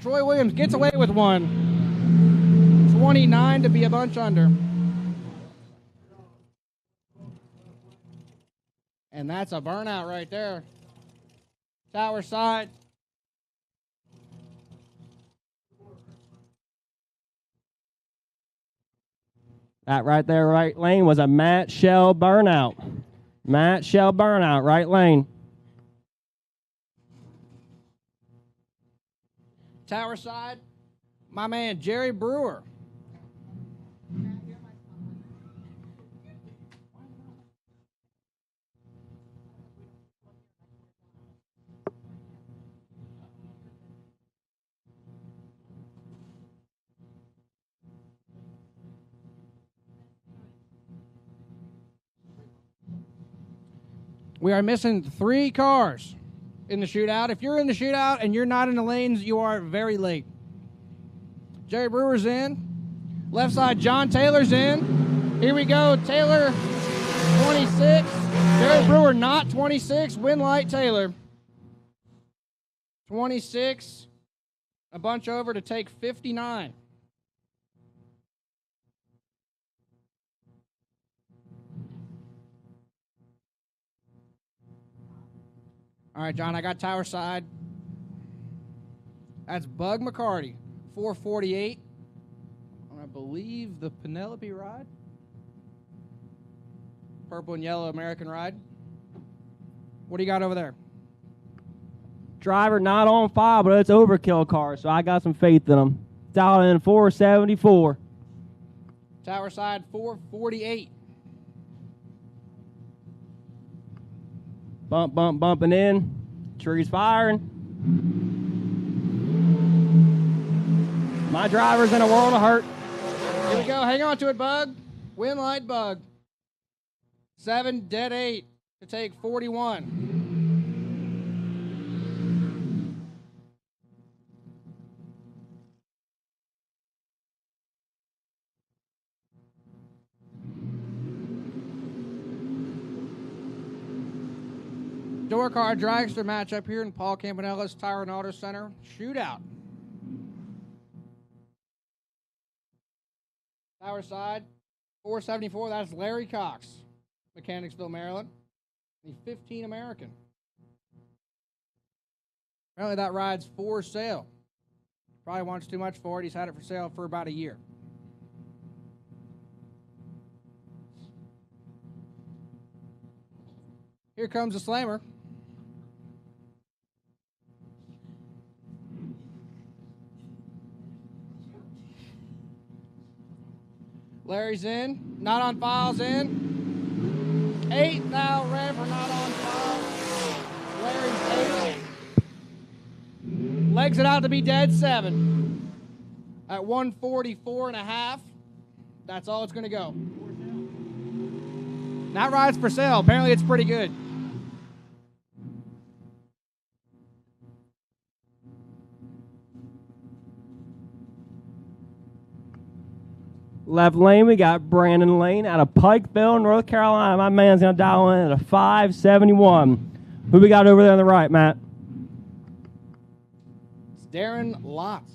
Troy Williams gets away with one. 29 to be a bunch under. And that's a burnout right there. Tower side. That right there, right lane, was a Matt Shell burnout. Matt Shell burnout, right lane. Tower side, my man Jerry Brewer. We are missing 3 cars in the shootout. If you're in the shootout and you're not in the lanes, you are very late. Jerry Brewer's in. Left side, John Taylor's in. Here we go, Taylor, 26. Jerry Brewer, not 26. Winlight Taylor. 26. A bunch over to take 59. All right, John, I got tower side. That's Bug McCarty, 448. I believe the Penelope ride. Purple and yellow American ride. What do you got over there? Driver not on file, but it's overkill car, so I got some faith in him. Dialed in 474. Tower side, 448. Bumping in. Trees firing. My driver's in a world of hurt. Here we go. Hang on to it, Bug. Winlight Bug. 7, dead 8 to take 41. Door car dragster match up here in Paul Campanella's Tire and Auto Center. Shootout. Tower side, 474. That's Larry Cox, Mechanicsville, Maryland. The 15 American. Apparently that ride's for sale. Probably wants too much for it. He's had it for sale for about a year. Here comes the slammer. Larry's in. Not on files in. 8 now, Rev for not on files. Larry's 8. Legs it out to be dead 7. At 144.5. That's all it's going to go. That ride's for sale. Apparently it's pretty good. Left lane, we got Brandon Lane out of Pikeville, North Carolina. My man's going to dial in at a 571. Who we got over there on the right, Matt? It's Darren Lotz.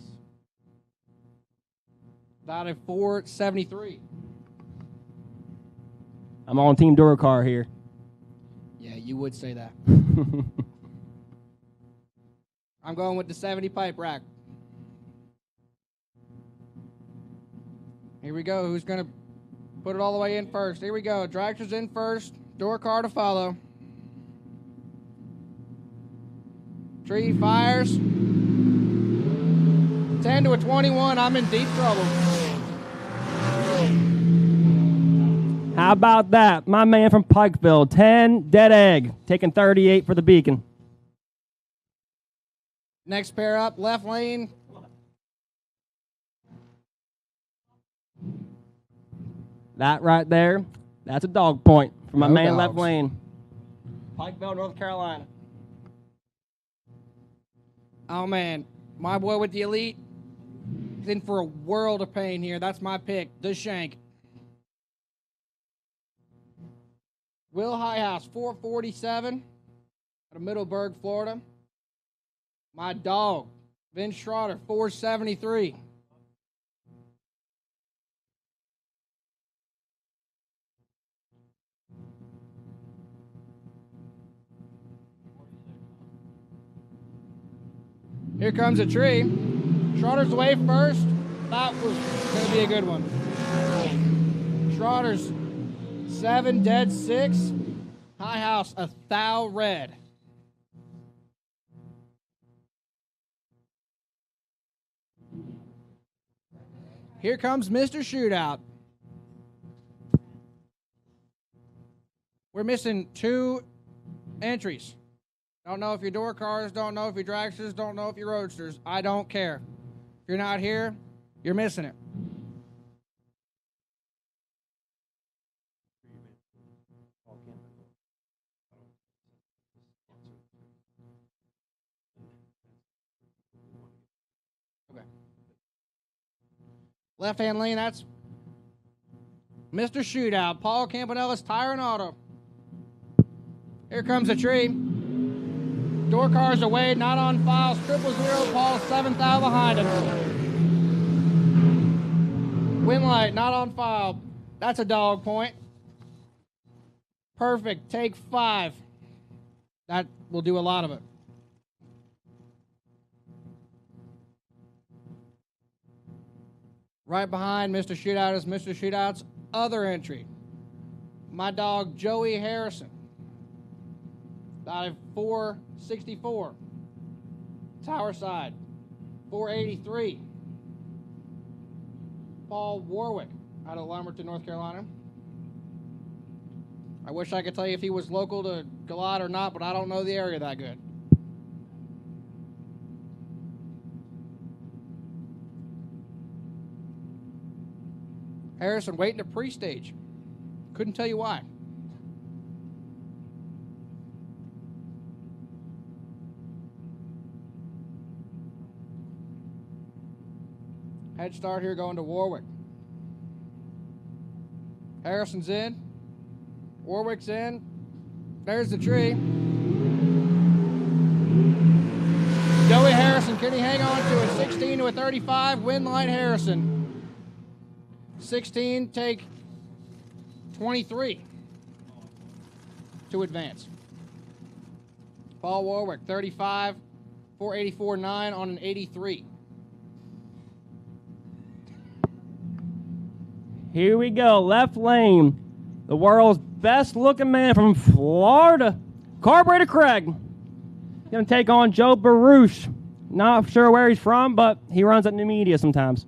About a 473. I'm on Team Duracar here. Yeah, you would say that. I'm going with the 70 pipe rack. Here we go. Who's going to put it all the way in first? Here we go. Dragster's in first. Door car to follow. Tree fires. 10 to a 21. I'm in deep trouble. How about that? My man from Pikeville, 10, dead egg, taking 38 for the Beacon. Next pair up, left lane. That right there, that's a dog point for my man dogs. left lane. Pikeville, North Carolina. Oh, man. My boy with the Elite is in for a world of pain here. That's my pick, the Shank. Will Highhouse, 447 out of Middleburg, Florida. My dog, Vince Schroeder, 473. Here comes a tree. Schroeder's away first. That was going to be a good one. Schroeder's 7, dead 6. High house, a thou red. Here comes Mr. Shootout. We're missing 2 entries. Don't know if you're door cars, don't know if you're dragsters, don't know if you're roadsters. I don't care. If you're not here, you're missing it. Okay. Left-hand lane, that's Mr. Shootout, Paul Campanella's Tire and Auto. Here comes a tree. Door cars away, not on files. 000, Paul 7th out behind him. Winlight, not on file. That's a dog point. Perfect, take 5. That will do a lot of it. Right behind Mr. Shootout is Mr. Shootout's other entry. My dog, Joey Harrison. Out of 464. Tower side, 483. Paul Warwick out of Lumberton, North Carolina. I wish I could tell you if he was local to Galot or not, but I don't know the area that good. Harrison waiting to pre-stage. Couldn't tell you why. Head start here going to Warwick. Harrison's in. Warwick's in. There's the tree. Joey Harrison, can he hang on to a 16 to a 35? Winlight Harrison. 16, take 23 to advance. Paul Warwick, 35, 484.9 on an 83. Here we go, left lane. The world's best looking man from Florida, Carburetor Craig. Gonna take on Joe Baruch. Not sure where he's from, but he runs at New Media sometimes.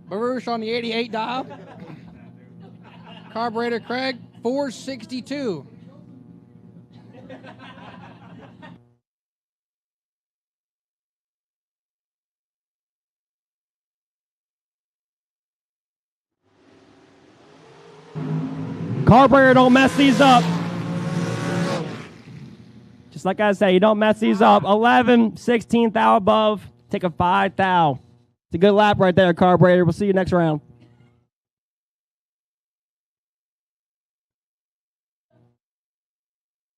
Baruch on the 88 dial. Carburetor Craig, 462. Carburetor, don't mess these up. Just like I say, you don't mess these up. 11, 16 thou above. Take a 5 thou. It's a good lap right there, Carburetor. We'll see you next round.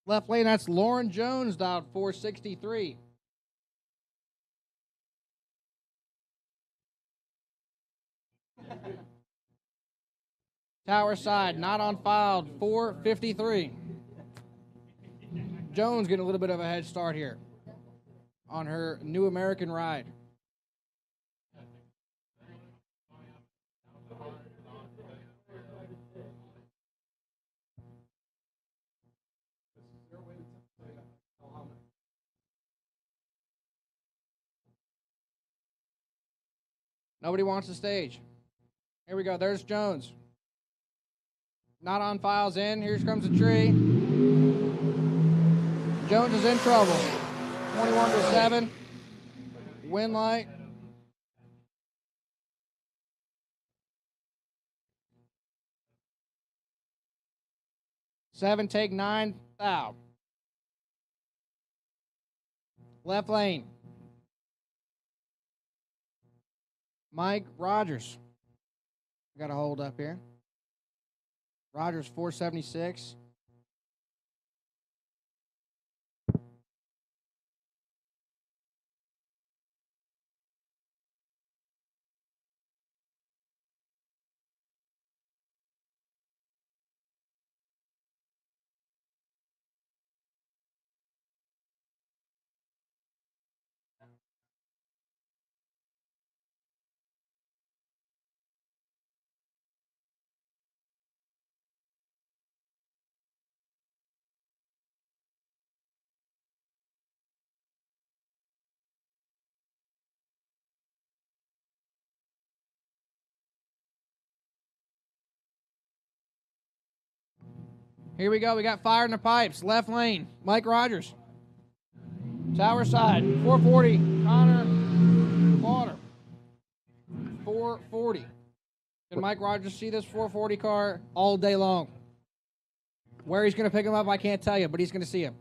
Left lane, that's Lauren Jones, dialed 463. Tower side, not on file, 453. Jones getting a little bit of a head start here on her New American ride. Nobody wants the stage. Here we go. There's Jones. Not on files in. Here comes the tree. Jones is in trouble. 21 to 7. Winlight. Seven, take 9 thou. Left lane. Mike Rogers. Got a hold up here. Rogers 476. Here we go. We got fire in the pipes. Left lane, Mike Rogers. Tower side, 440, Connor Slaughter. 440. Can Mike Rogers see this 440 car all day long? Where he's going to pick him up, I can't tell you, but he's going to see him.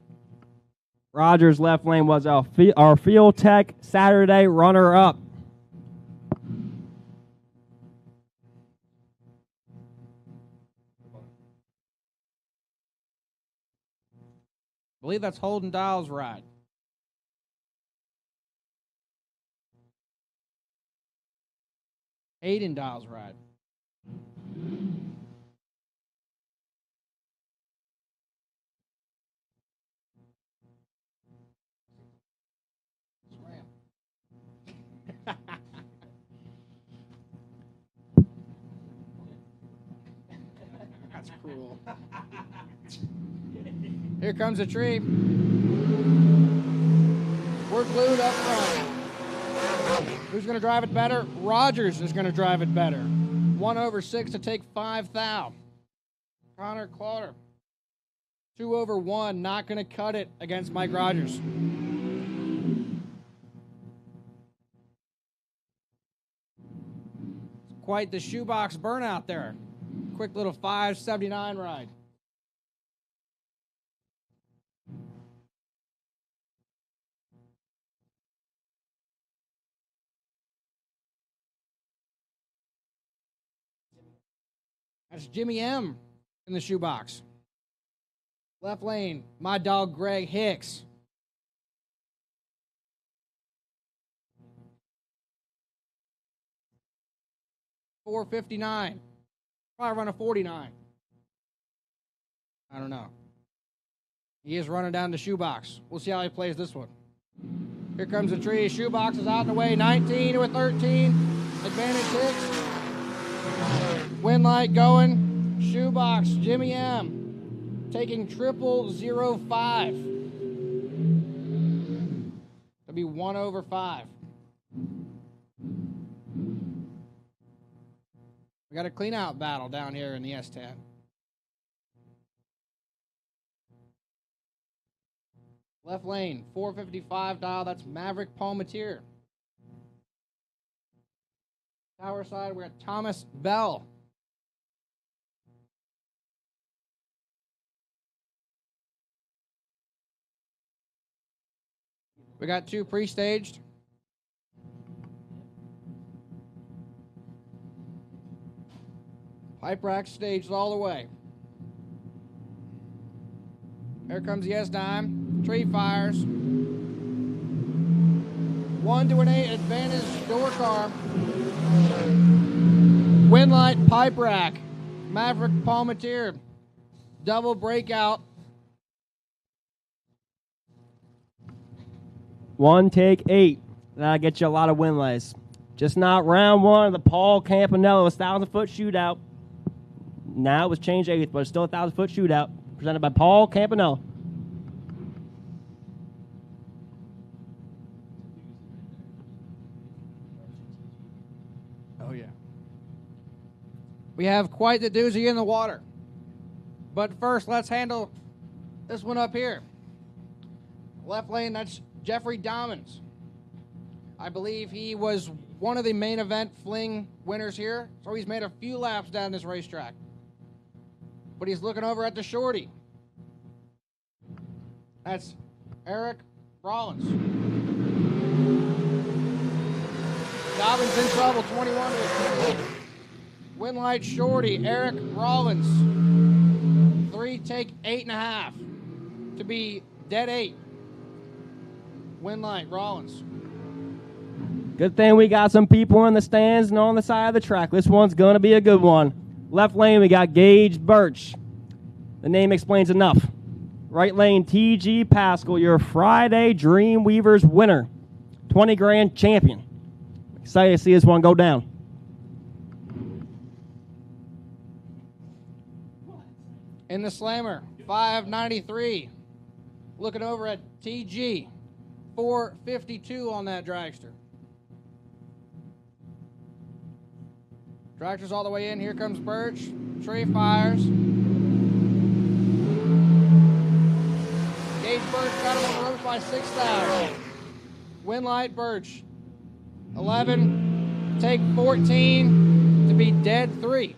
Rogers' left lane was our Field Tech Saturday runner-up. I believe that's Holden Dial's ride. Hayden Dial's ride. That's cruel. Here comes a tree. We're glued up front. Who's going to drive it better? Rogers is going to drive it better. 1/6 to take 5 thou. Connor Slaughter. 2/1, not going to cut it against Mike Rogers. Quite the shoebox burnout there. Quick little 579 ride. That's Jimmy M in the shoebox. Left lane, my dog Greg Hicks. $4.59. Probably run a 49. I don't know. He is running down the shoebox. We'll see how he plays this one. Here comes the tree. Shoebox is out in the way. 19 to a 13. Advantage Hicks. Win light going. Shoebox, Jimmy M. Taking 005. That'll be 1/5. We got a clean out battle down here in the S10. Left lane, 455 dial. That's Maverick Palmetier. Tower side, we're at Thomas Bell. We got 2 pre-staged. Pipe rack staged all the way. Here comes the S-Dime. Tree fires. 1 to an 8 advantage door car. Winlight pipe rack. Maverick Palmetier. Double breakout. 1 take 8. That'll get you a lot of winlays. Just not round 1 of the Paul Campanello 1,000-foot shootout. Now it was changed 8th, but it's still a 1,000-foot shootout presented by Paul Campanello. Oh, yeah. We have quite the doozy in the water. But first, let's handle this one up here. Left lane, that's Jeffrey Dommins. I believe he was one of the main event fling winners here, so he's made a few laps down this racetrack. But he's looking over at the shorty. That's Eric Rollins. Dobbins in trouble, 21 to Winlight shorty, Eric Rollins. 3 take 8.5 to be dead 8. Winlight Rollins. Good thing we got some people in the stands and on the side of the track. This one's going to be a good one. Left lane, we got Gage Birch. The name explains enough. Right lane, T.G. Pascal, your Friday Dreamweavers winner. 20 grand champion. Excited to see this one go down. In the slammer, 593. Looking over at T.G. 452 on that dragster. Tractor's all the way in. Here comes Birch. Tree fires. Birch got him on the ropes by 6 thou. Winlight Birch. 11, take 14 to be dead 3.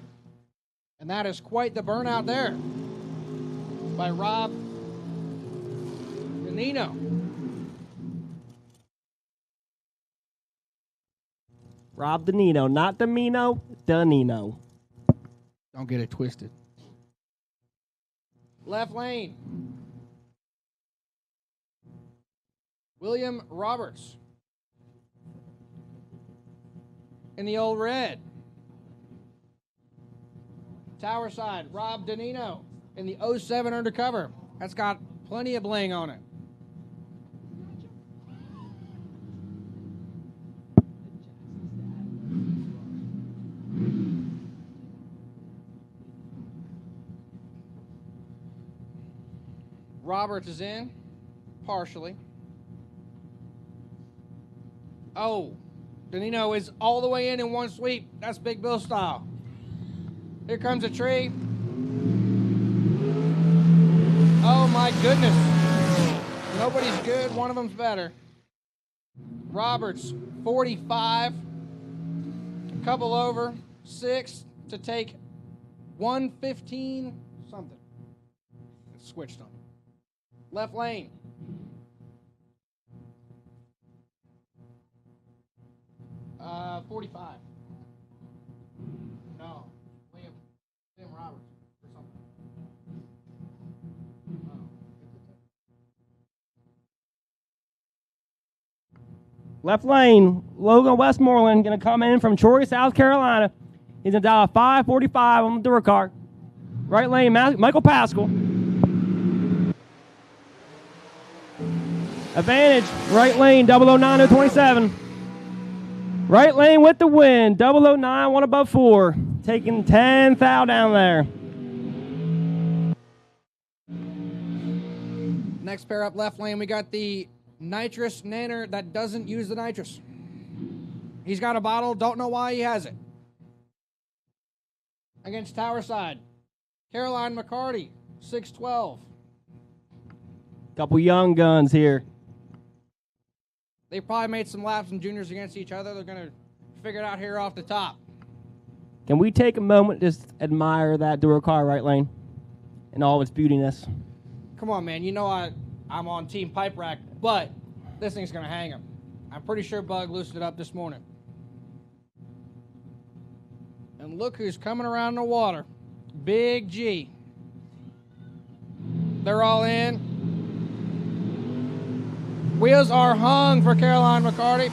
And that is quite the burnout there by Rob Danino. Rob Danino, not Domino, Danino. Don't get it twisted. Left lane. William Roberts. In the old red. Tower side, Rob Danino in the 07 undercover. That's got plenty of bling on it. Roberts is in, partially. Oh, Danino is all the way in one sweep. That's Big Bill style. Here comes a tree. Oh my goodness. Nobody's good, one of them's better. Roberts, 45. A couple over, 6 to take 115 something. It switched on. Left lane. Uh, 45. No. William Roberts or something. Oh. Left lane, Logan Westmoreland going to come in from Troy, South Carolina. He's going to dial 5:45 on the Duracar. Right lane, Michael Pascal. Advantage, right lane, 009-027. Right lane with the win, 009, 1 above 4. Taking 10 thou down there. Next pair up left lane, we got the nitrous nanner that doesn't use the nitrous. He's got a bottle, don't know why he has it. Against Tower Side, Caroline McCarty, 612. Couple young guns here. They probably made some laps in juniors against each other. They're going to figure it out here off the top. Can we take a moment to just admire that Duracar right lane and all of its beautiness? Come on, man. You know I'm on Team Pipe Rack, but this thing's going to hang him. I'm pretty sure Bug loosened it up this morning. And look who's coming around the water. Big G. They're all in. Wheels are hung for Caroline McCarty.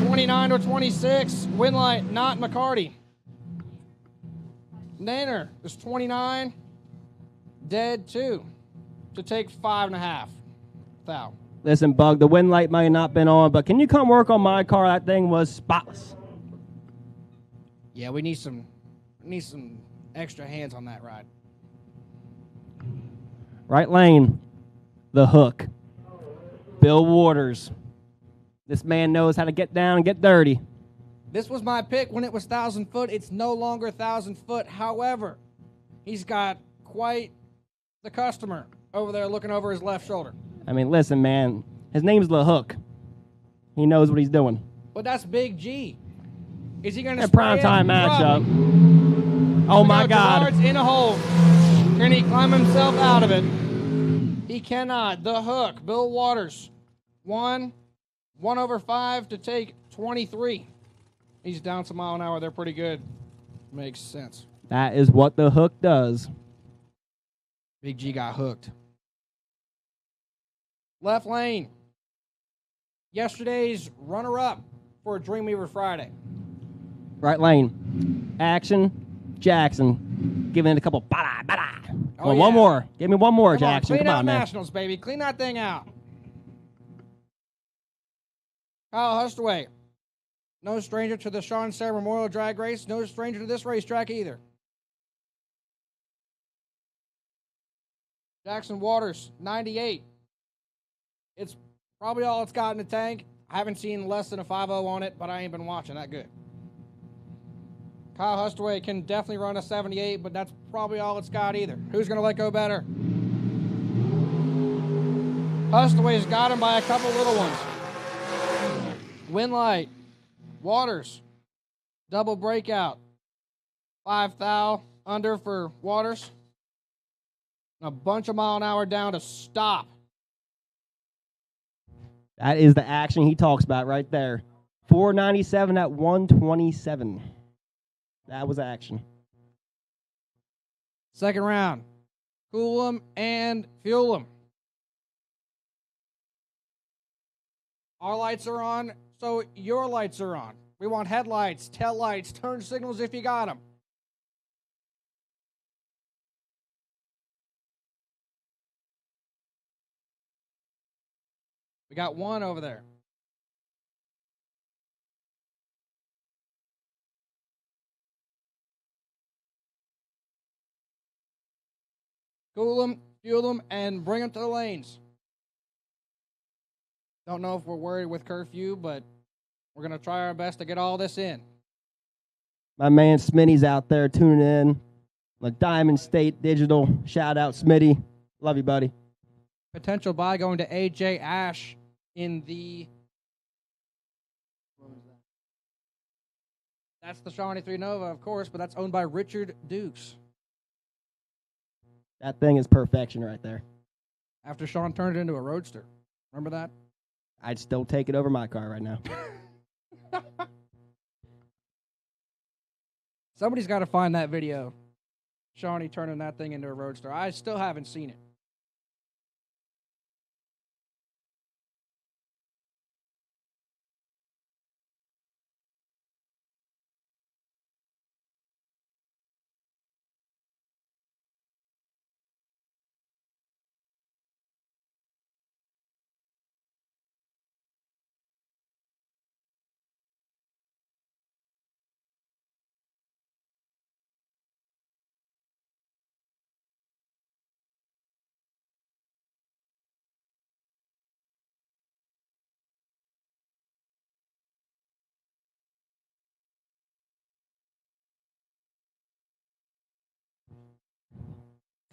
29-26. Winlight, not McCarty. Nanner is 29. Dead 2 to take 5.5 thou. Listen, Bug, the wind light might have not been on, but can you come work on my car? That thing was spotless. Yeah, we need some extra hands on that ride. Right lane, the hook. Bill Waters. This man knows how to get down and get dirty. This was my pick when it was 1,000 foot. It's no longer 1,000 foot. However, he's got quite the customer over there looking over his left shoulder. I mean, listen, man. His name's The Hook. He knows what he's doing. But that's Big G. Is he going to A prime time matchup. Oh my God! Gerard's in a hole. Can he climb himself out of it? He cannot. The Hook. Bill Waters. 1 over 5 to take 23. He's down some mile an hour. They're pretty good. Makes sense. That is what The Hook does. Big G got hooked. Left lane. Yesterday's runner-up for Dreamweaver Friday. Right lane. Action. Jackson. Giving it a couple. Bada, bada. Come on, yeah. one more. Give me one more, Come Jackson. On, clean Come out on, man. Nationals, baby. Clean that thing out. Kyle Hustaway. No stranger to the Sean Serra Memorial Drag Race. No stranger to this racetrack either. Jackson Waters, 98. It's probably all it's got in the tank. I haven't seen less than a 5.0 on it, but I ain't been watching that good. Kyle Hustaway can definitely run a 78, but that's probably all it's got either. Who's going to let go better? Hustaway's got him by a couple little ones. Winlight, Waters, double breakout. 5 thou under for Waters. A bunch of mile an hour down to stop. That is the action he talks about right there. 497 at 127. That was action. Second round. Cool them and fuel them. Our lights are on, so your lights are on. We want headlights, tail lights, turn signals if you got them. We got one over there. Cool them, fuel them, and bring them to the lanes. Don't know if we're worried with curfew, but we're going to try our best to get all this in. My man Smitty's out there tuning in. The Diamond State Digital. Shout out, Smitty. Love you, buddy. Potential buy going to AJ Ash in the... What was that? That's the Shawnee 3 Nova, of course, but that's owned by Richard Dukes. That thing is perfection right there. After Sean turned it into a Roadster. Remember that? I'd still take it over my car right now. Somebody's got to find that video. Shawnee turning that thing into a Roadster. I still haven't seen it.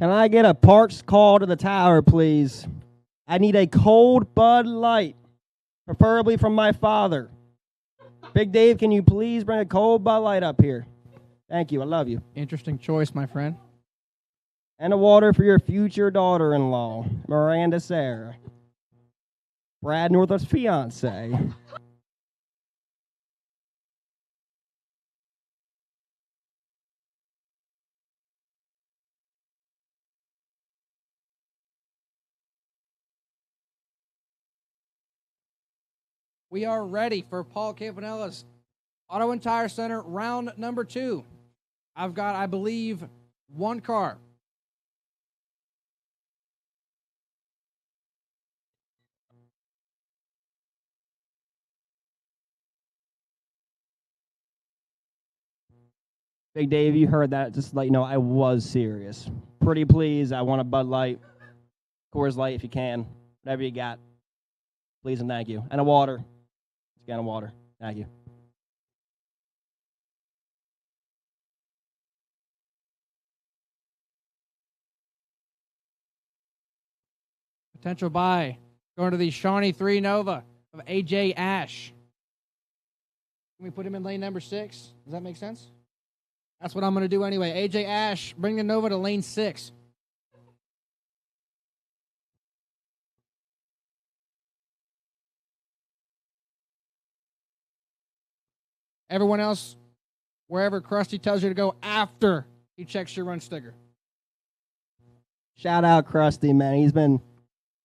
Can I get a parts call to the tower, please? I need a cold Bud Light, preferably from my father. Big Dave, can you please bring a cold Bud Light up here? Thank you. I love you. Interesting choice, my friend. And a water for your future daughter-in-law, Miranda Serra. Brad Northup's fiance. We are ready for Paul Campanella's Auto and Tire Center round number 2. I've got, I believe, one car. Big Dave, you heard that. Just to let you know, I was serious. Pretty please, I want a Bud Light. Coors Light if you can. Whatever you got. Please and thank you. And a water. Just get a water. Thank you. Potential buy going to the Shawnee 3 Nova of AJ Ash. Can we put him in lane number 6? Does that make sense? That's what I'm going to do anyway. AJ Ash, bring the Nova to lane 6. Everyone else, wherever Krusty tells you to go after he checks your run sticker. Shout out Krusty, man. He's been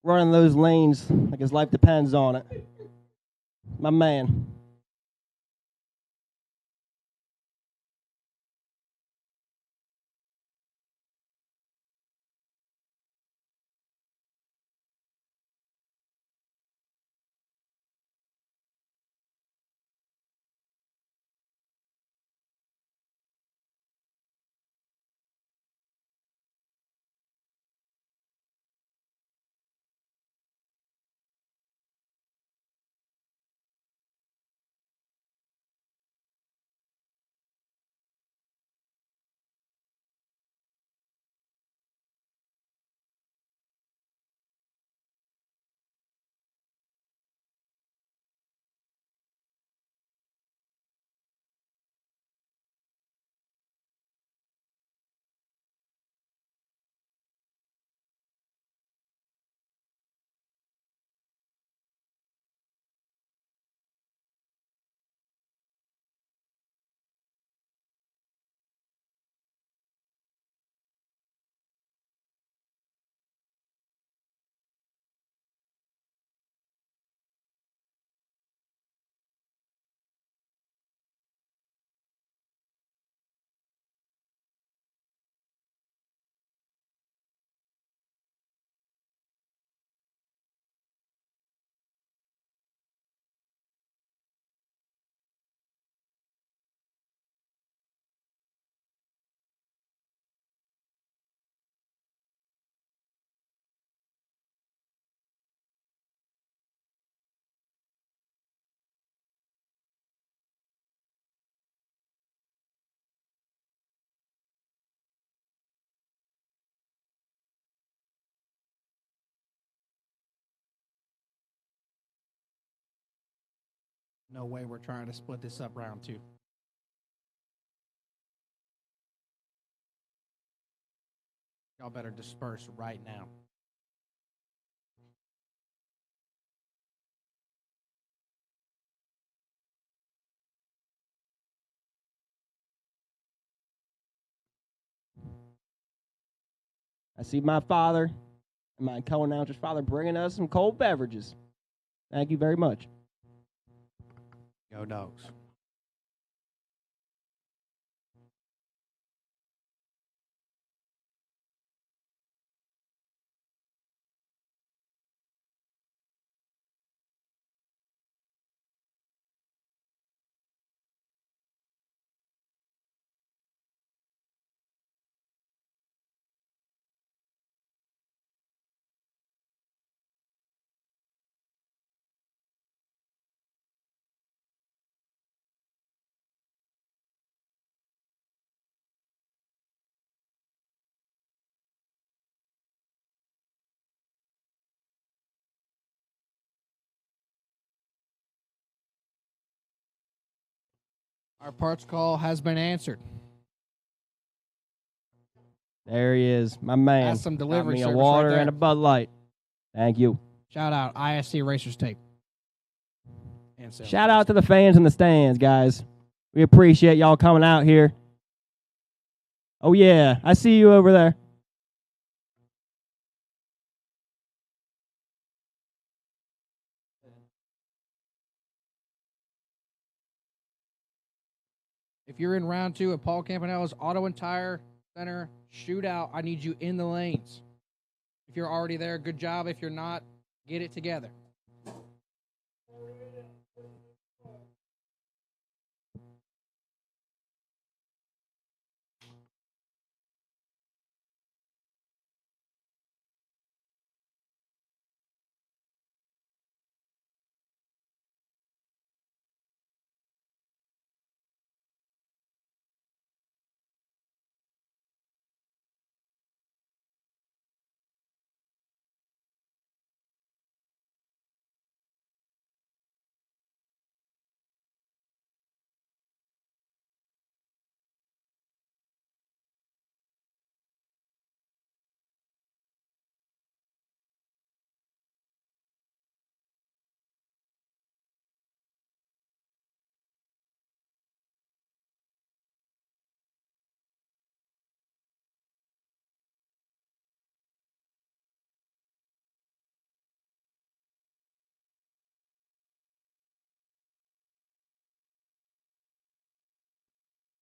running those lanes like his life depends on it. My man. No way we're trying to split this up round 2. Y'all better disperse right now. I see my father and my co-announcer's father bringing us some cold beverages. Thank you very much. Go Dogs. Our parts call has been answered. There he is, my man. That's some delivery Got me a service water right there. and a Bud Light. Thank you. Shout out ISC Racers Tape. And sales. Shout out to the fans in the stands, guys. We appreciate y'all coming out here. Oh, yeah, I see you over there. If you're in round 2 at Paul Campanella's Auto and Tire Center shootout, I need you in the lanes. If you're already there, good job. If you're not, get it together.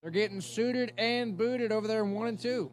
They're getting suited and booted over there in 1 and 2.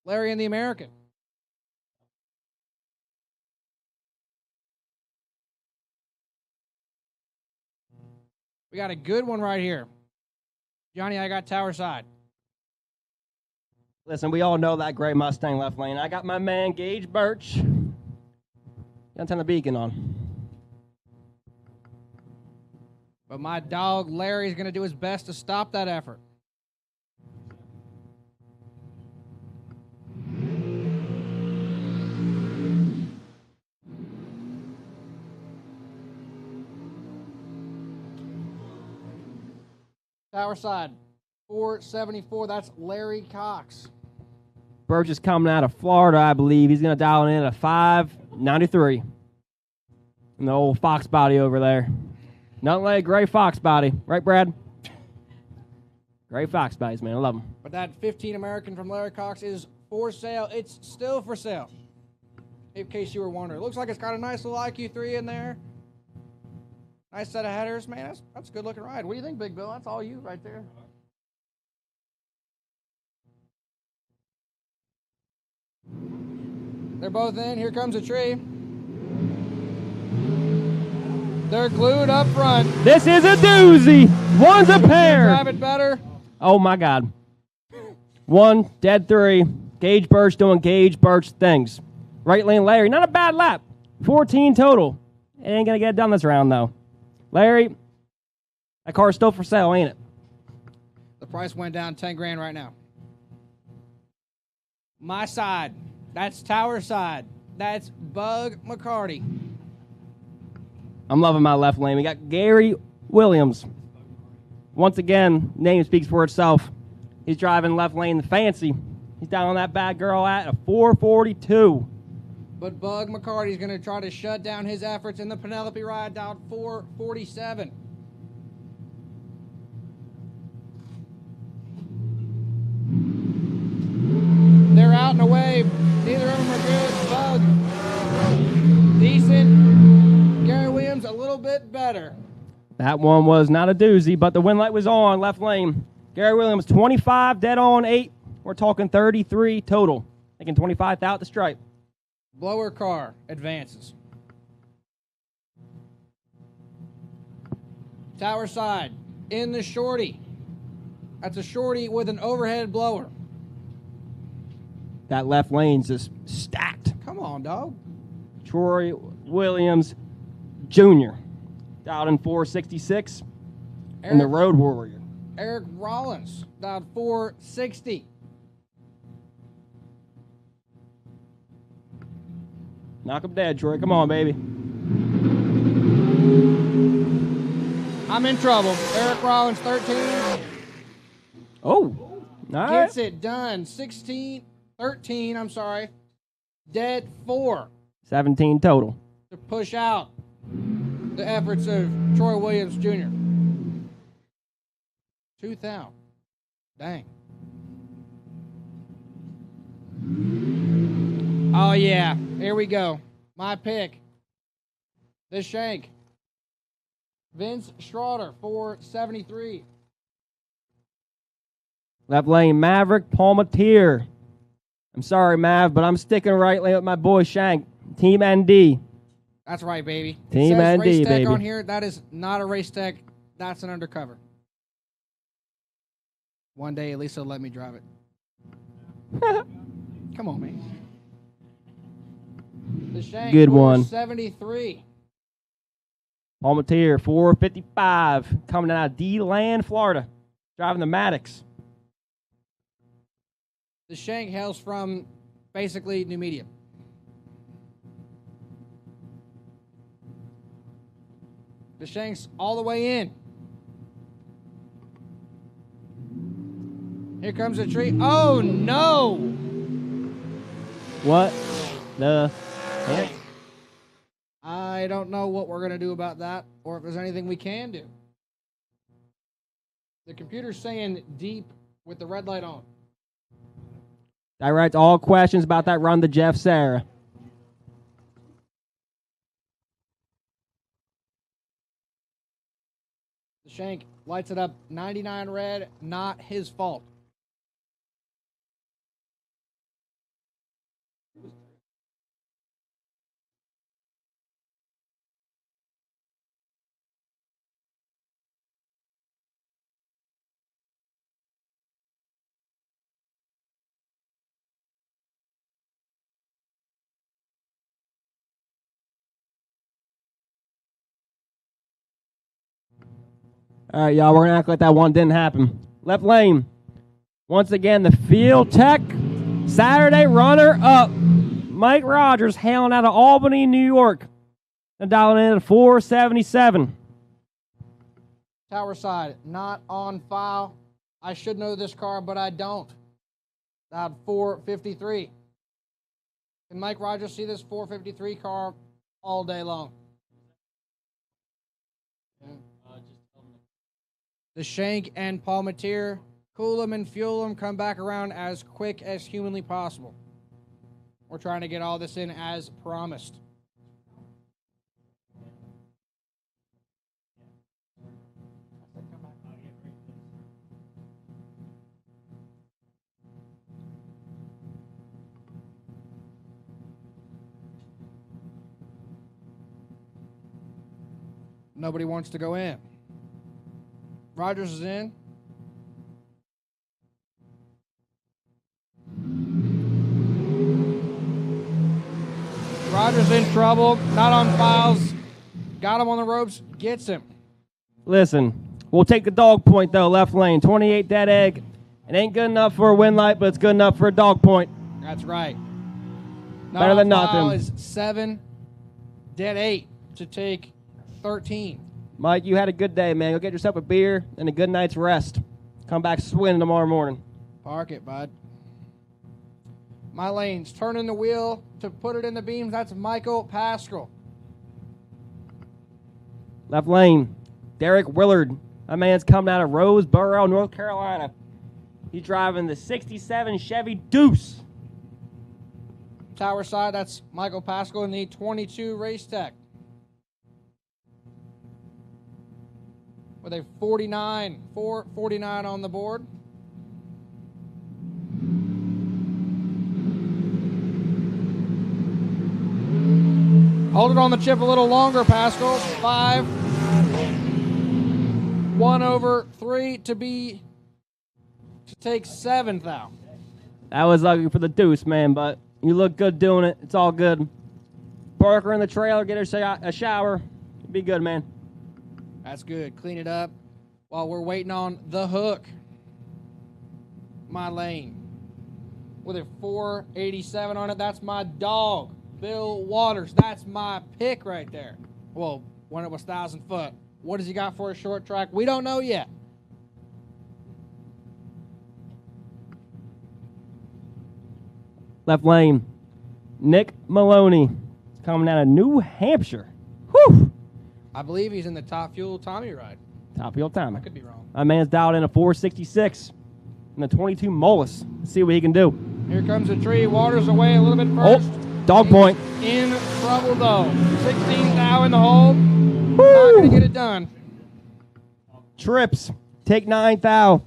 Larry and the American. We got a good one right here. Johnny, I got tower side. Listen, we all know that gray Mustang left lane. I got my man, Gage Birch. Gotta turn the beacon on. But my dog Larry's going to do his best to stop that effort. Tower side, 474. That's Larry Cox. Birch is coming out of Florida, I believe. He's going to dial in at a 593. And the old fox body over there. Nothing like a gray fox body. Right, Brad? Gray fox bodies, man. I love them. But that 15 American from Larry Cox is for sale. It's still for sale. In case you were wondering. It looks like it's got a nice little IQ3 in there. Nice set of headers. Man, that's a good looking ride. What do you think, Big Bill? That's all you right there. They're both in. Here comes a tree. They're glued up front. This is a doozy. One's a pair. Drive it better. Oh, my God. 1, dead 3. Gage Birch doing Gage Birch things. Right lane Larry. Not a bad lap. 14 total. It ain't going to get done this round, though. Larry, that car's still for sale, ain't it? The price went down 10 grand right now. My side. That's Tower side. That's Bug McCarty. I'm loving my left lane. We got Gary Williams. Once again, name speaks for itself. He's driving left lane fancy. He's down on that bad girl at a 442. But Bug McCarty's going to try to shut down his efforts in the Penelope ride down 447. They're out and away. Neither of them are good. Bug, decent. Gary Williams, a little bit better. That one was not a doozy, but the win light was on left lane. Gary Williams, 25, dead on 8. We're talking 33 total. Taking 25 out the stripe. Blower car advances. Tower side in the shorty. That's a shorty with an overhead blower. That left lane's just stacked. Come on, dog. Troy Williams Jr. Dialed in 466. And the Road Warrior. Eric Rollins dialed 460. Knock him dead, Troy. Come on, baby. I'm in trouble. Eric Rollins, 13. Oh. All right. Gets it done. 13, I'm sorry. Dead 4. 17 total. To push out the efforts of Troy Williams Jr. 2,000. Dang. Oh, yeah. Here we go. My pick. The Shank. Vince Schroeder, 473. Left lane Maverick Palmatier. I'm sorry, Mav, but I'm sticking right lane with my boy Shank. Team ND. That's right, baby. Team it says ND, Race Tech baby. on here. That is not a Race Tech. That's an undercover. One day, at least they'll let me drive it. Come on, man. The Shank, Good one. 473. Palmatier, 455. Coming out of D-Land, Florida. Driving the Maddox. The Shank hails from basically New Media. The Shank's all the way in. Here comes a tree. Oh, no! What the heck? I don't know what we're going to do about that or if there's anything we can do. The computer's saying deep with the red light on. Directs all questions about that run to Jeff Serra. The Shank lights it up 99 red, not his fault. All right, y'all, we're going to act like that one didn't happen. Left lane. Once again, the Field Tech Saturday runner-up. Mike Rogers hailing out of Albany, New York. And dialing in at 477. Tower side, not on file. I should know this car, but I don't. That 453. Can Mike Rogers see this 453 car all day long? Yeah. The Shank and Palmetier, cool them and fuel them, come back around as quick as humanly possible. We're trying to get all this in as promised. Nobody wants to go in. Rogers is in. Rogers in trouble. Not on files. Got him on the ropes. Gets him. Listen, we'll take the dog point, though, left lane. 28 dead egg. It ain't good enough for a win light, but it's good enough for a dog point. That's right. Not Better than on file nothing. is 7. Dead 8 to take 13. Mike, you had a good day, man. Go get yourself a beer and a good night's rest. Come back swinging tomorrow morning. Park it, bud. My lanes. Turning the wheel to put it in the beams. That's Michael Pascal. Left lane, Derek Willard. That man's coming out of Roseboro, North Carolina. He's driving the 67 Chevy Deuce. Tower side, that's Michael Pascal in the 22 Race Tech. With a 449 on the board. Hold it on the chip a little longer, Pascal. 5. 1 over 3 to take 7th out. That was ugly for the Deuce, man, but you look good doing it. It's all good. Park her in the trailer, get her a shower. Be good, man. That's good. Clean it up while we're waiting on the hook. My lane. With a 487 on it. That's my dog, Bill Waters. That's my pick right there. Well, when it was 1,000 foot. What has he got for a short track? We don't know yet. Left lane, Nick Maloney. Coming out of New Hampshire. Whew! I believe he's in the Top Fuel Tommy ride. Top of your time. I could be wrong. My man's dialed in a 466 and a 22 Molus. Let's see what he can do. Here comes the tree. Waters away a little bit first. Oh, dog point. In trouble, though. 16 thou in the hole. Not going to get it done. Trips. Take 9 thou.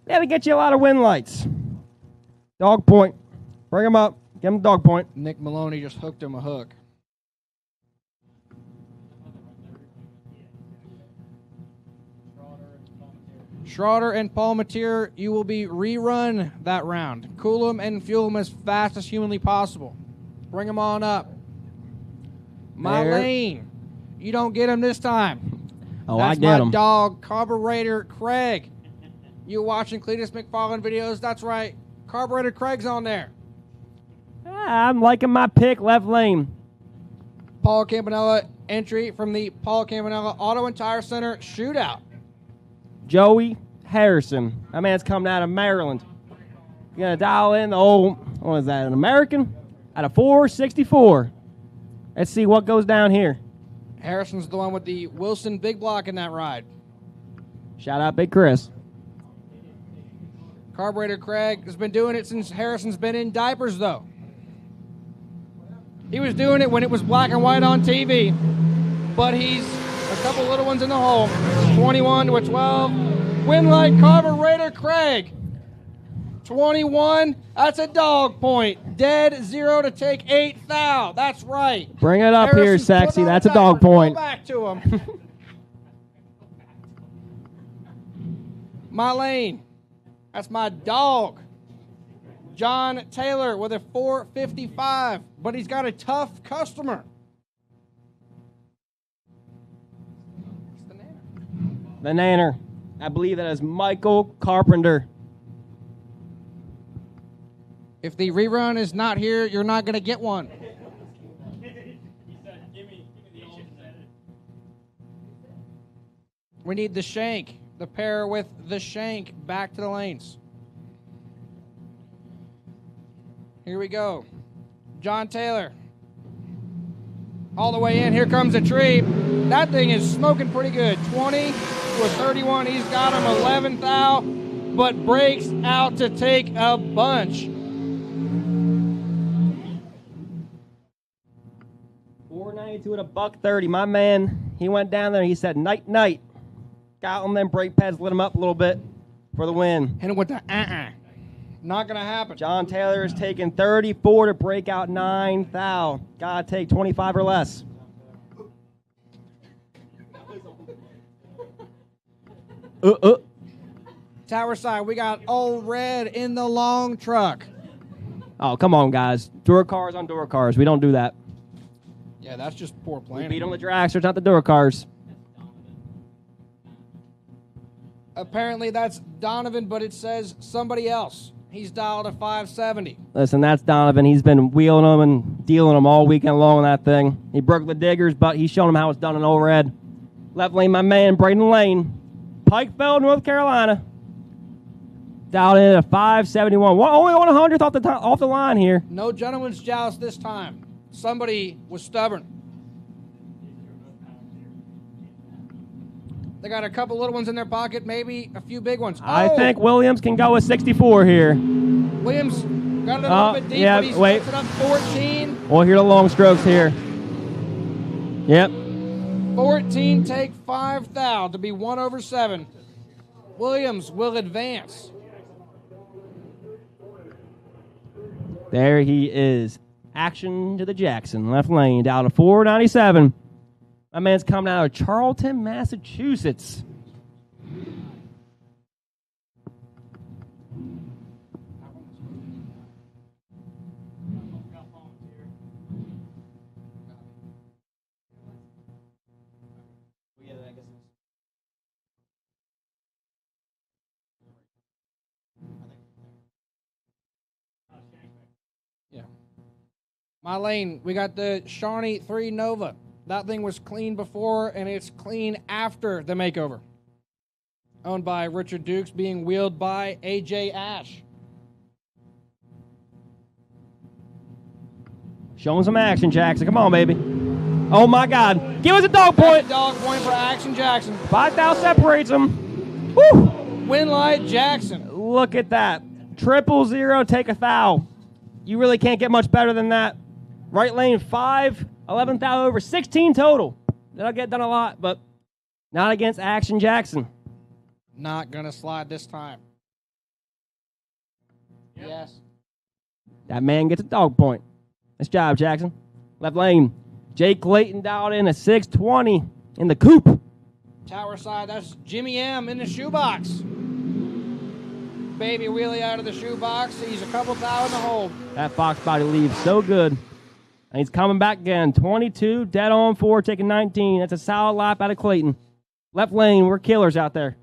That'll get you a lot of win lights. Dog point. Bring him up. Give him dog point. Nick Maloney just hooked him a hook. Schroeder and Palmetier, you will be rerun that round. Cool them and fuel them as fast as humanly possible. Bring them on up. My There. lane. You don't get him this time. Oh, That's I get my him. dog, Carburetor Craig. You watching Cletus McFarland videos? That's right. Carburetor Craig's on there. I'm liking my pick, left lane. Paul Campanella entry from the Paul Campanella Auto and Tire Center shootout. Joey Harrison. That man's coming out of Maryland. You're going to dial in the old, what is that, an American? Out of 464. Let's see what goes down here. Harrison's the one with the Wilson big block in that ride. Shout out Big Chris. Carburetor Craig has been doing it since Harrison's been in diapers, though. He was doing it when it was black and white on TV, but he's a couple little ones in the hole. 21 to a 12. Win light Carburetor Craig. 21. That's a dog point. Dead 0 to take 8 thou. That's right. Bring it up here, Harrison's sexy. putting on That's a diapers. dog point. Go back to him. My lane. That's my dog. John Taylor with a 455, but he's got a tough customer. The Nanner. I believe that is Michael Carpenter. If the rerun is not here, you're not going to get one. We need the shank. The pair with the shank back to the lanes. Here we go. John Taylor. All the way in. Here comes a tree. That thing is smoking pretty good. 20 to a 31. He's got him 11th thou, but breaks out to take a bunch. 492 at a $130. My man, he went down there. He said, night, night. Got him, then brake pads lit him up a little bit for the win. Hit him with the Not going to happen. John Taylor is taking 34 to break out 9 thou. Gotta take 25 or less. Tower side, we got Old Red in the long truck. Oh, come on, guys. Door cars on door cars. We don't do that. Yeah, that's just poor We planning. beat on the dragsters, not the door cars. Apparently that's Donovan, but it says somebody else. He's dialed a 570. Listen, that's Donovan. He's been wheeling them and dealing them all weekend long on that thing. He broke the diggers, but he's showing them how it's done in Old Red. Left lane, my man, Braden Lane. Pikeville, North Carolina. Dialed in at a 571. Only 100th off the line here. No gentleman's joust this time. Somebody was stubborn. They got a couple little ones in their pocket, maybe a few big ones. I think Williams can go with 64 here. Williams got it a little bit deep, yeah, but he splits it up 14. We'll hear the long strokes here. Yep. 14 take 5 thou to be 1 over 7. Williams will advance. There he is. Action to the Jackson. Left lane down to 497. My man's coming out of Charlton, Massachusetts. Yeah. My lane, we got the Shawnee 3 Nova. That thing was clean before, and it's clean after the makeover. Owned by Richard Dukes, being wheeled by A.J. Ash. Showing some action, Jackson. Come on, baby. Oh, my God. Give us a dog point. Dog point for Action Jackson. 5 thou separates them. Woo! Winlight Jackson. Look at that. 000, take a thou. You really can't get much better than that. Right lane 5, 11 thou over, 16 total. That'll get done a lot, but not against Action Jackson. Not going to slide this time. Yep. Yes. That man gets a dog point. Nice job, Jackson. Left lane. Jake Clayton dialed in a 620 in the coupe. Tower side, that's Jimmy M in the shoebox. Baby wheelie out of the shoebox. He's a couple thou in the hold. That Fox body leaves so good. And he's coming back again. 22, dead on 4, taking 19. That's a solid lap out of Clayton. Left lane, we're killers out there.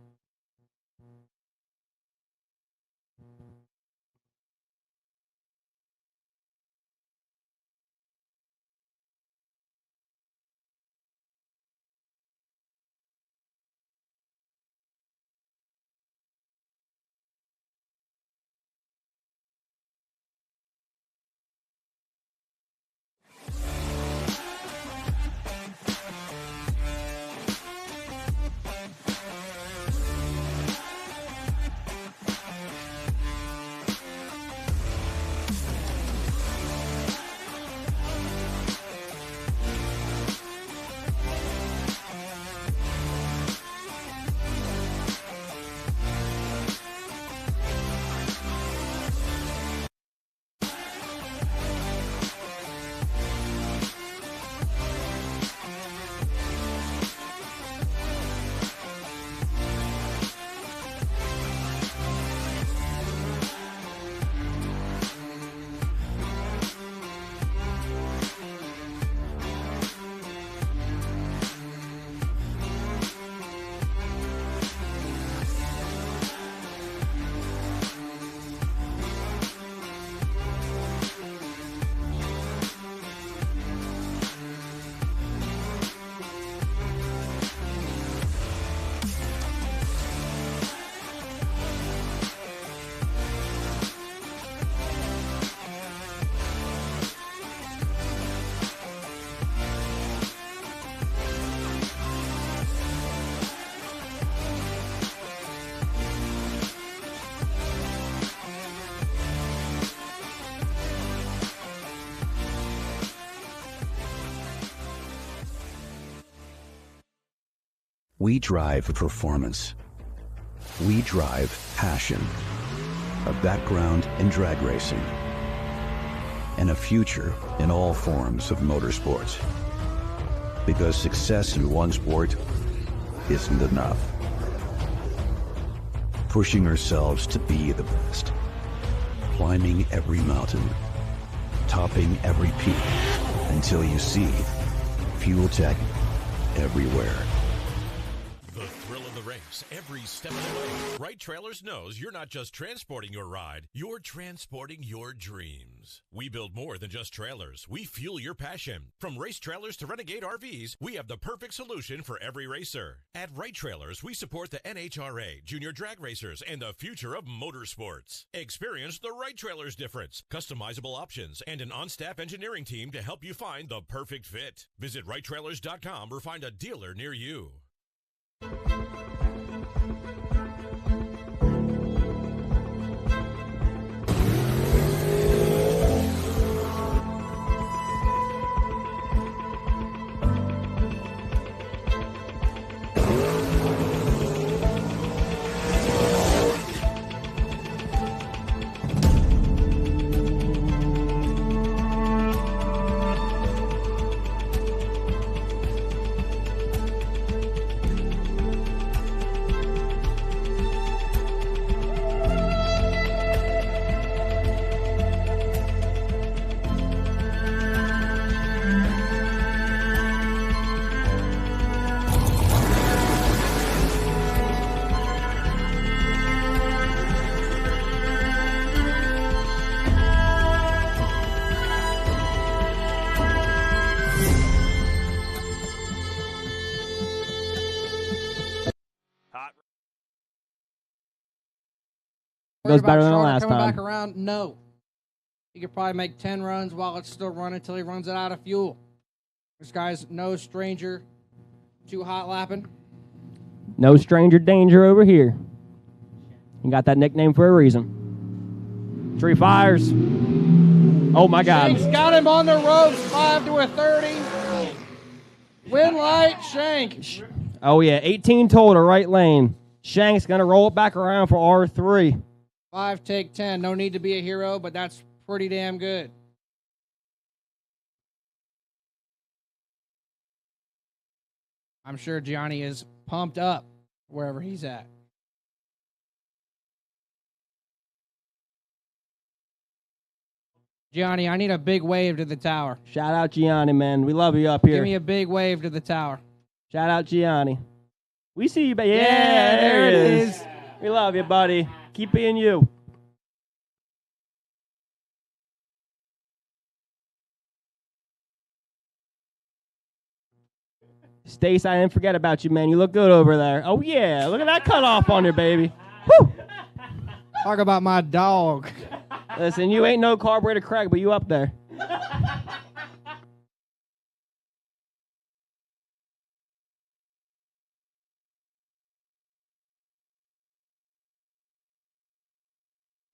We drive performance. We drive passion. A background in drag racing. And a future in all forms of motorsports. Because success in one sport isn't enough. Pushing ourselves to be the best. Climbing every mountain. Topping every peak. Until you see Fuel Tech everywhere. The thrill of the race, every step of the way. Wright Trailers knows you're not just transporting your ride, you're transporting your dreams. We build more than just trailers. We fuel your passion. From race trailers to renegade RVs, we have the perfect solution for every racer. At Wright Trailers, we support the NHRA, junior drag racers, and the future of motorsports. Experience the Wright Trailers difference, customizable options, and an on-staff engineering team to help you find the perfect fit. Visit WrightTrailers.com or find a dealer near you. Goes better than the Charter last coming time. back around? No. He could probably make 10 runs while it's still running until he runs it out of fuel. This guy's no stranger to hot lapping. No stranger danger over here. He got that nickname for a reason. Tree fires. Oh my God. Shank's got him on the ropes, 5 to a 30. Win light, Shank. Oh yeah, 18 total, right lane. Shank's gonna roll it back around for R3. 5 take 10. No need to be a hero, but that's pretty damn good. I'm sure Gianni is pumped up wherever he's at. Gianni, I need a big wave to the tower. Shout out Gianni, man. We love you up here. Give me a big wave to the tower. Shout out Gianni. We see you, baby. Yeah, there it is. We love you, buddy. Keep being you. Stace, I didn't forget about you, man. You look good over there. Oh, yeah. Look at that cutoff on your baby. Woo! Talk about my dog. Listen, you ain't no carburetor Craig, but you up there.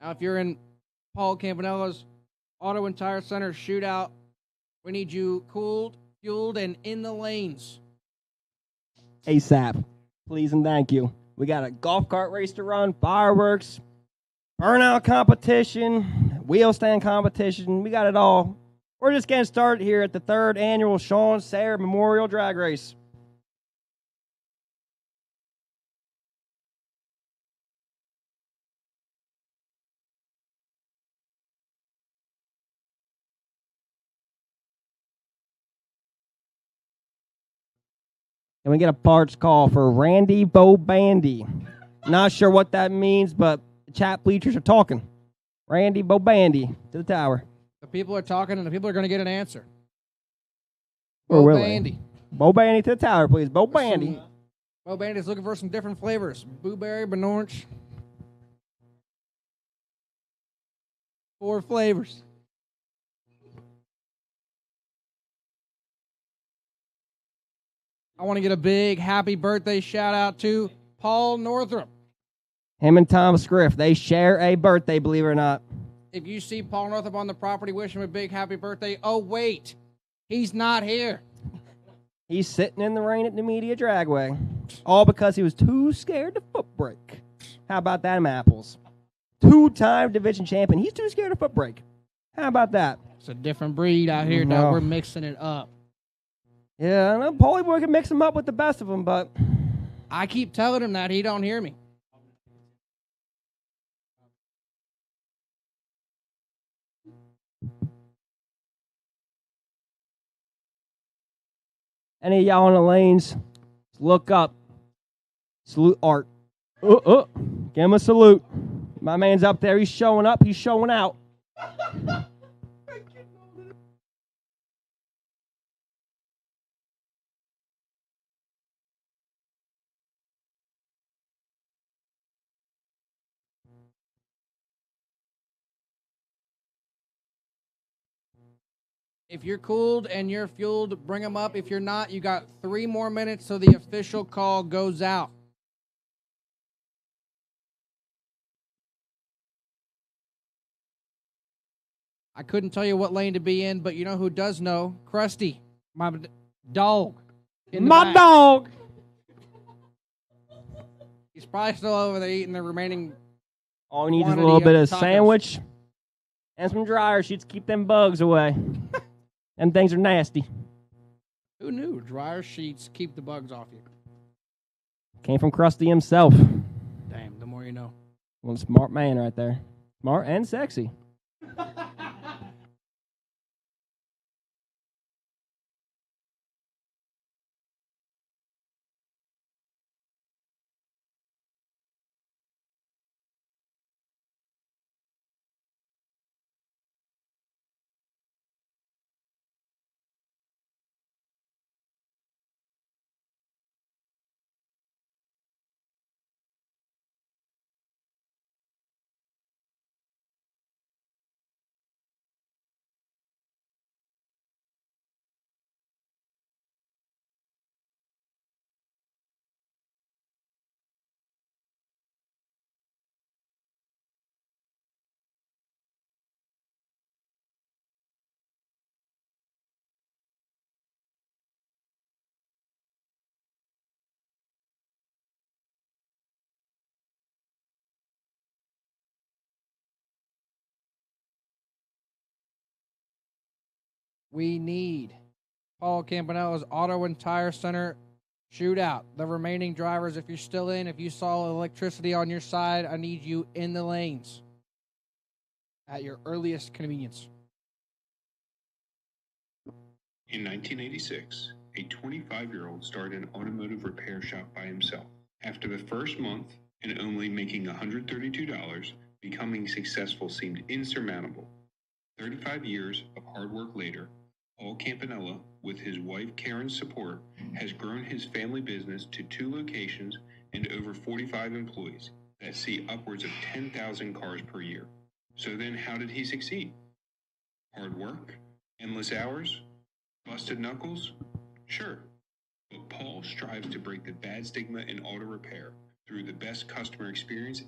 Now, if you're in Paul Campanella's Auto and Tire Center shootout, we need you cooled, fueled, and in the lanes. ASAP. Please and thank you. We got a golf cart race to run, fireworks, burnout competition, wheel stand competition. We got it all. We're just getting started here at the 3rd annual Sean Serra Memorial Drag Race. And we get a parts call for Randy Bobandy. Not sure what that means, but the chat bleachers are talking. Randy Bobandy to the tower. The people are talking, and the people are going to get an answer. Or will Bandy. Bobandy to the tower, please. Bobandy. Bo Bandy's looking for some different flavors. Blueberry, Benorange. 4 flavors. I want to get a big happy birthday shout out to Paul Northrup. Him and Tom Scriff, they share a birthday, believe it or not. If you see Paul Northrup on the property, wish him a big happy birthday. Oh, wait. He's not here. He's sitting in the rain at the Media Dragway. All because he was too scared to foot brake. How about that, apples? 2-time division champion. He's too scared to foot brake. How about that? It's a different breed out here, No. dog. We're mixing it up. Yeah, I know Paulie Boy can mix him up with the best of them, but I keep telling him that. He don't hear me. any of y'all in the lanes, look up. Salute Art. Give him a salute. My man's up there. He's showing up. He's showing out. If you're cooled and you're fueled, bring them up. If you're not, you got 3 more minutes so the official call goes out. I couldn't tell you what lane to be in, but you know who does know? Krusty, my dog. My dog. He's probably still over there eating the remaining. All we need is a quantity little bit of of tacos. sandwich and some dryer sheets to keep them bugs away. Them things are nasty. Who knew? Dryer sheets keep the bugs off you. Came from Krusty himself. Damn, the more you know. One smart man right there. Smart and sexy. We need Paul Campanella's Auto and Tire Center shootout. The remaining drivers, if you're still in, if you saw electricity on your side, I need you in the lanes at your earliest convenience. In 1986, a 25-year-old started an automotive repair shop by himself. After the first month and only making $132, becoming successful seemed insurmountable. 35 years of hard work later, Paul Campanella, with his wife Karen's support, has grown his family business to 2 locations and over 45 employees that see upwards of 10,000 cars per year. So then how did he succeed? Hard work? Endless hours? Busted knuckles? Sure. But Paul strives to break the bad stigma in auto repair through the best customer experience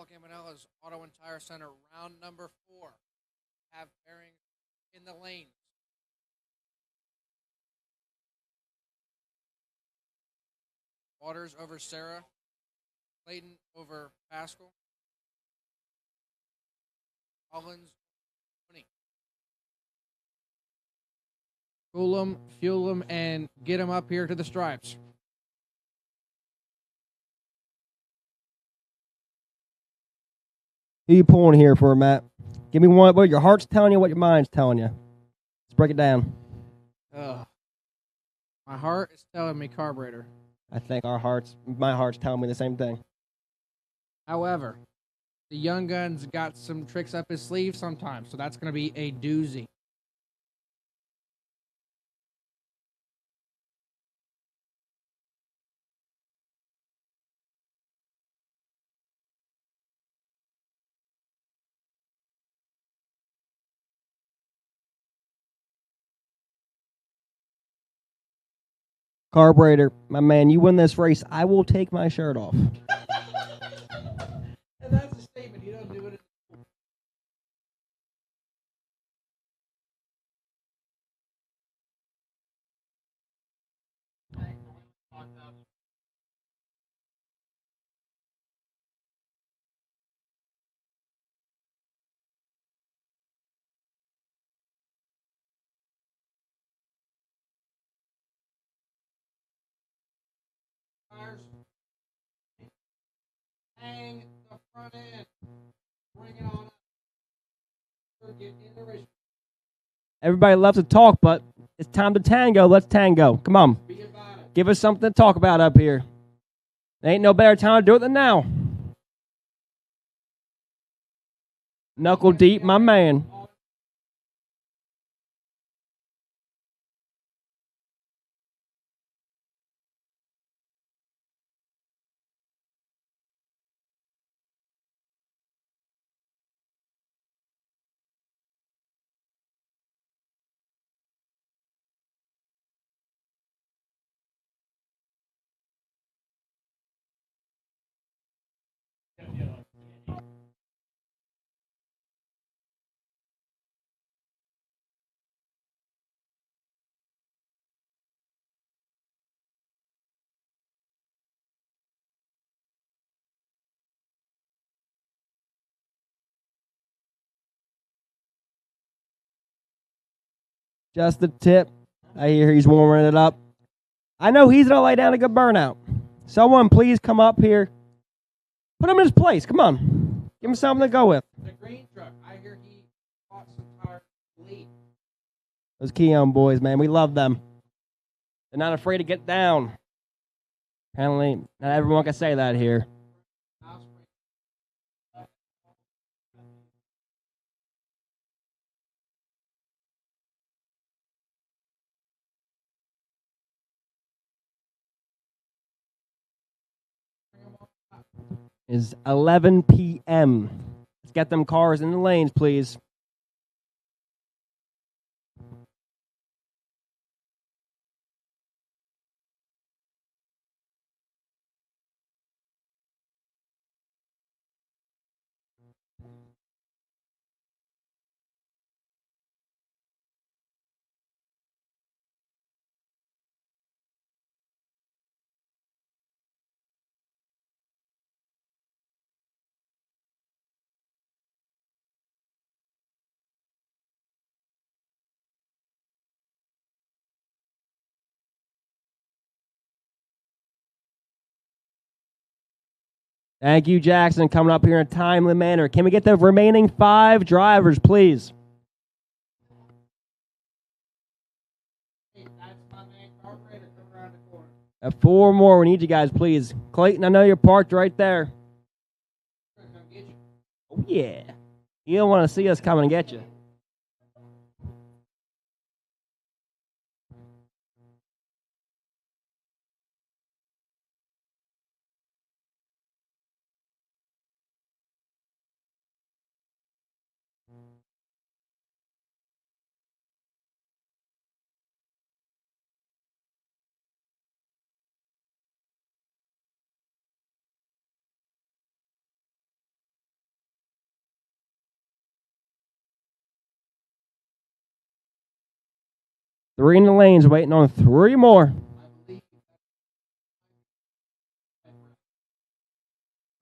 Paul Campanella's Auto and Tire Center, round number 4. Have bearings in the lanes. Waters over Serra. Clayton over Pascal. Collins, 20. Cool them, fuel them, and get them up here to the stripes. Who you pulling here for, Matt? Give me one. What your heart's telling you, what your mind's telling you. Let's break it down. My heart is telling me carburetor. I think my heart's telling me the same thing. However, the young gun's got some tricks up his sleeve sometimes, so that's going to be a doozy. Carburetor, my man, you win this race. I will take my shirt off. And that's a statement. You don't do it. Hang the front end. Bring it on up. Get in the race. Everybody loves to talk, but it's time to tango. Let's tango. Come on. Give us something to talk about up here. There ain't no better time to do it than now. Knuckle deep, my man. Just the tip. I hear he's warming it up. I know he's going to lay down a good burnout. Someone please come up here. Put him in his place. Come on. Give him something to go with. The green truck. I hear he bought some tires lead. Those Keon boys, man. We love them. They're not afraid to get down. Apparently, not everyone can say that here. Is 11 p.m. Let's get them cars in the lanes, please. Thank you, Jackson, coming up here in a timely manner. Can we get the remaining 5 drivers, please? At 4 more, we need you guys, please. Clayton, I know you're parked right there. Oh, yeah. You don't want to see us coming and get you. 3 in the lanes, waiting on 3 more.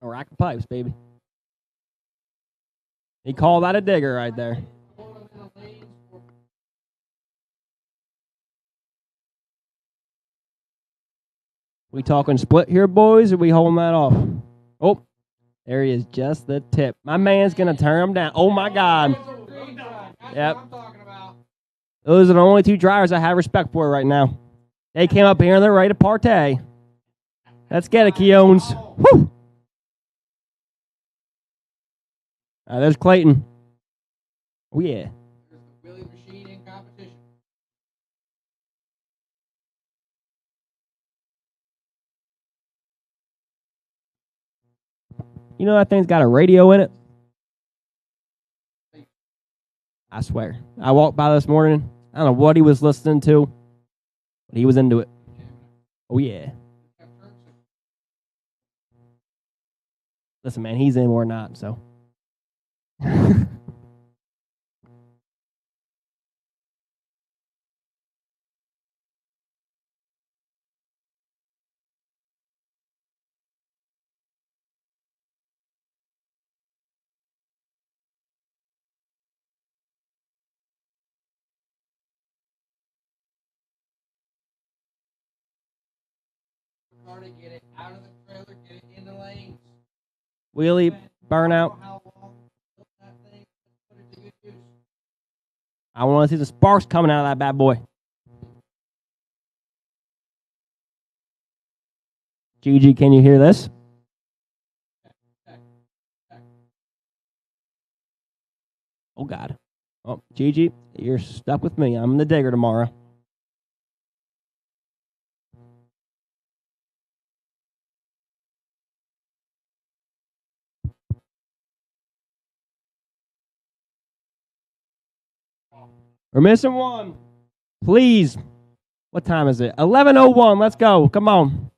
A rack of pipes, baby. He called that a digger right there. We talking split here, boys, or we holding that off? Oh, there he is, just the tip. My man's going to turn him down. Oh, my God. Yep. Those are the only 2 drivers I have respect for right now. They came up here and they're ready to partay. Let's get it, Keones. Woo! There's Clayton. Oh, yeah. You know that thing's got a radio in it? I swear. I walked by this morning. I don't know what he was listening to, but he was into it. Oh, yeah. Listen, man, he's in or not, so. Get it out of the trailer, get it in the lanes. Wheelie, burnout. I want to see the sparks coming out of that bad boy. Gigi, can you hear this? Oh, God. Oh, Gigi, you're stuck with me. I'm the digger tomorrow. We're missing one. Please. What time is it? 11:01. Let's go. Come on.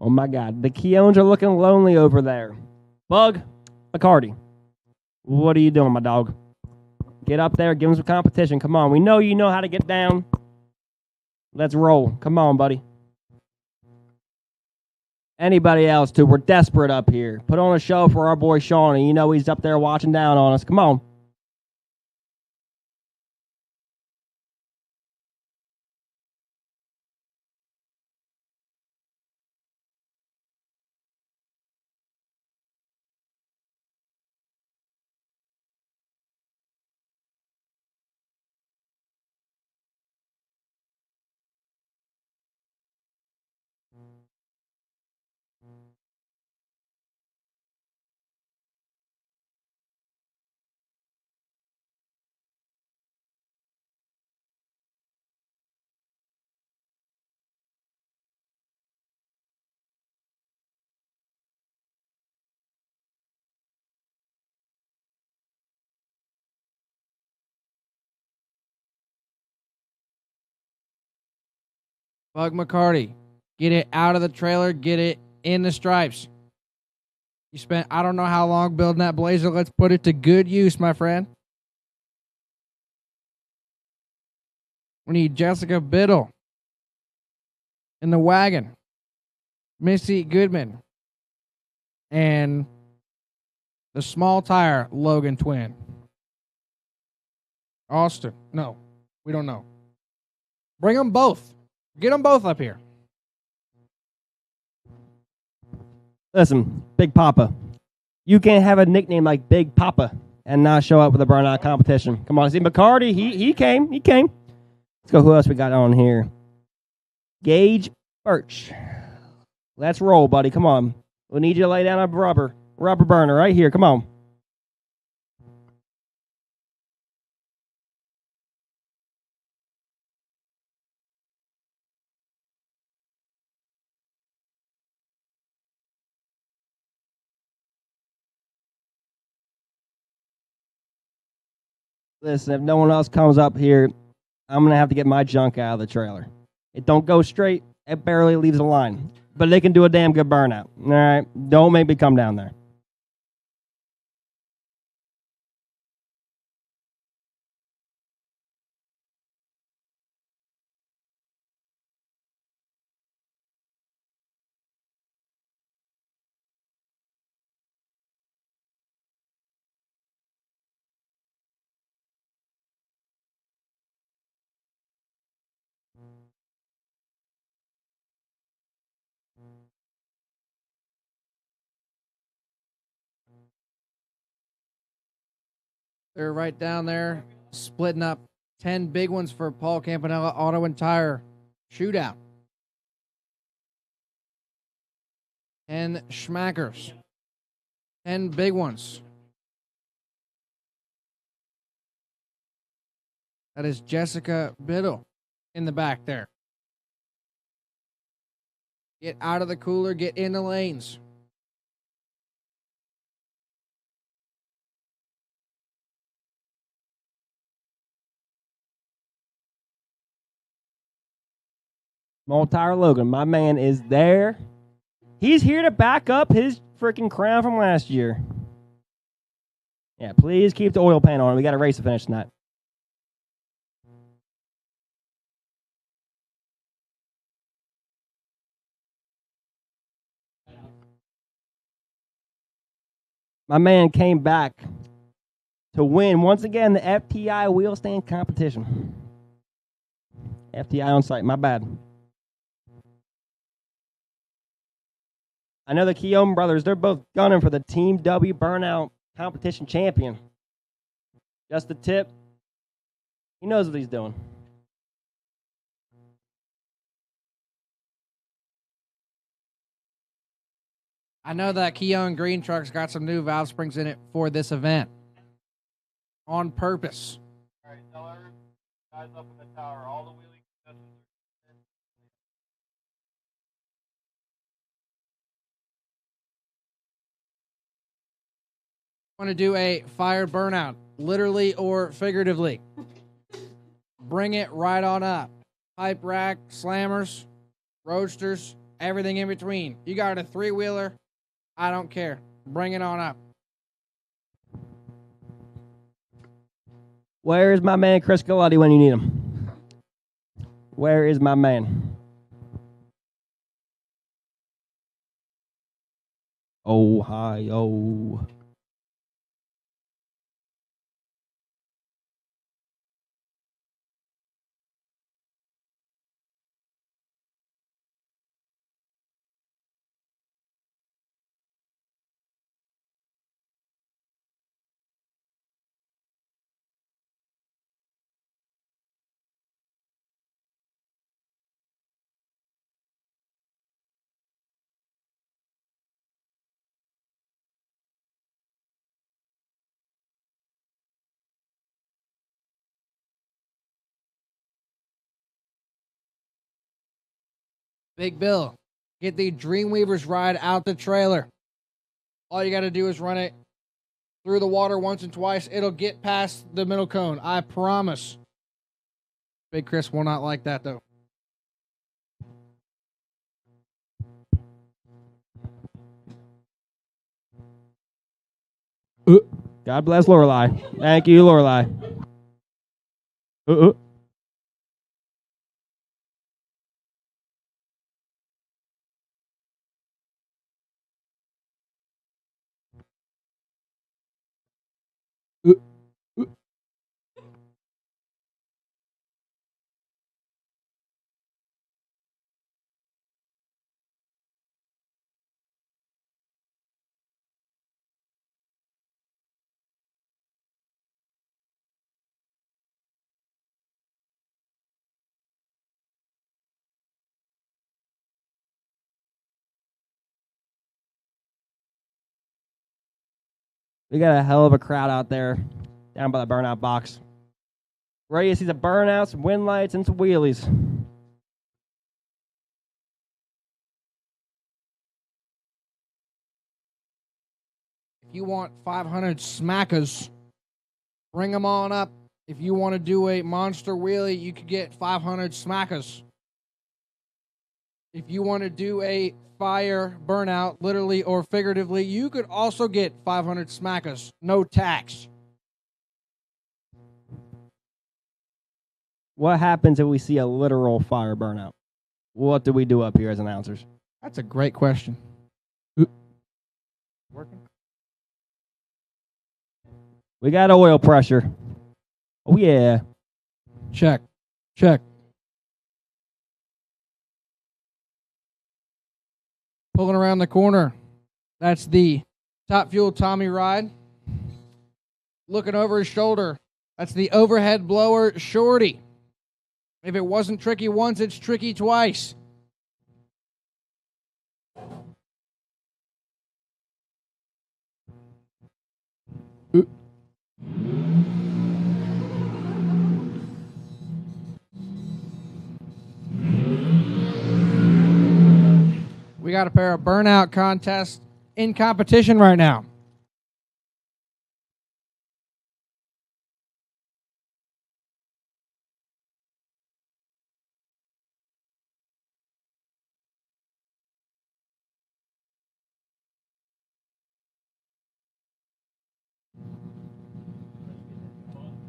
Oh, my God. The Keones are looking lonely over there. Bug, McCarty, what are you doing, my dog? Get up there. Give him some competition. Come on. We know you know how to get down. Let's roll. Come on, buddy. Anybody else, too? We're desperate up here. Put on a show for our boy Shawnee. You know he's up there watching down on us. Come on. Bug McCarty, get it out of the trailer, get it in the stripes. You spent I don't know how long building that Blazer. Let's put it to good use, my friend. We need Jessica Biddle in the wagon, Missy Goodman, and the small tire Logan twin. Austin. No, we don't know. Bring them both. Get them both up here. Listen, Big Papa. You can't have a nickname like Big Papa and not show up with a burnout competition. Come on, see McCarty. He came. Let's go. Who else we got on here? Gage Birch. Let's roll, buddy. Come on. We need you to lay down a rubber burner right here. Come on. Listen, if no one else comes up here, I'm going to have to get my junk out of the trailer. It don't go straight. It barely leaves a line. But they can do a damn good burnout. All right? Don't make me come down there. They're right down there, splitting up 10 big ones for Paul Campanella Auto and Tire shootout. 10 schmackers. 10 big ones. That is Jessica Biddle in the back there. Get out of the cooler, get in the lanes. Multire Logan, my man is there. He's here to back up his freaking crown from last year. Yeah, please keep the oil pan on. We got a race to finish tonight. My man came back to win once again the FTI wheel stand competition. FTI on site, my bad. I know the Keown brothers, they're both gunning for the Team W Burnout competition champion. Just the tip. He knows what he's doing. I know that Keown Green Truck's got some new valve springs in it for this event. On purpose. All right, tell every guys up in the tower, all the wheeling contestants Want to do a fire burnout, literally or figuratively. Bring it right on up. Pipe rack, slammers, roadsters, everything in between. You got a 3-wheeler, I don't care. Bring it on up. Where is my man Chris Gallotti when you need him? Where is my man? Ohio. Big Bill, get the Dreamweavers ride out the trailer. All you got to do is run it through the water once and twice. It'll get past the middle cone. I promise. Big Chris will not like that, though. God bless Lorelai. Thank you, Lorelai. We got a hell of a crowd out there down by the burnout box. Ready to see some burnouts, some wind lights, and some wheelies. If you want 500 smackers, bring them on up. If you want to do a monster wheelie, you could get 500 smackers. If you want to do a fire burnout, literally or figuratively, you could also get 500 smackers. No tax. What happens if we see a literal fire burnout? What do we do up here as announcers? That's a great question. Working? We got oil pressure. Oh, yeah. Check. Check. Pulling around the corner. That's the Top Fuel Tommy ride. Looking over his shoulder. That's the overhead blower Shorty. If it wasn't tricky once, it's tricky twice. We got a pair of burnout contests in competition right now.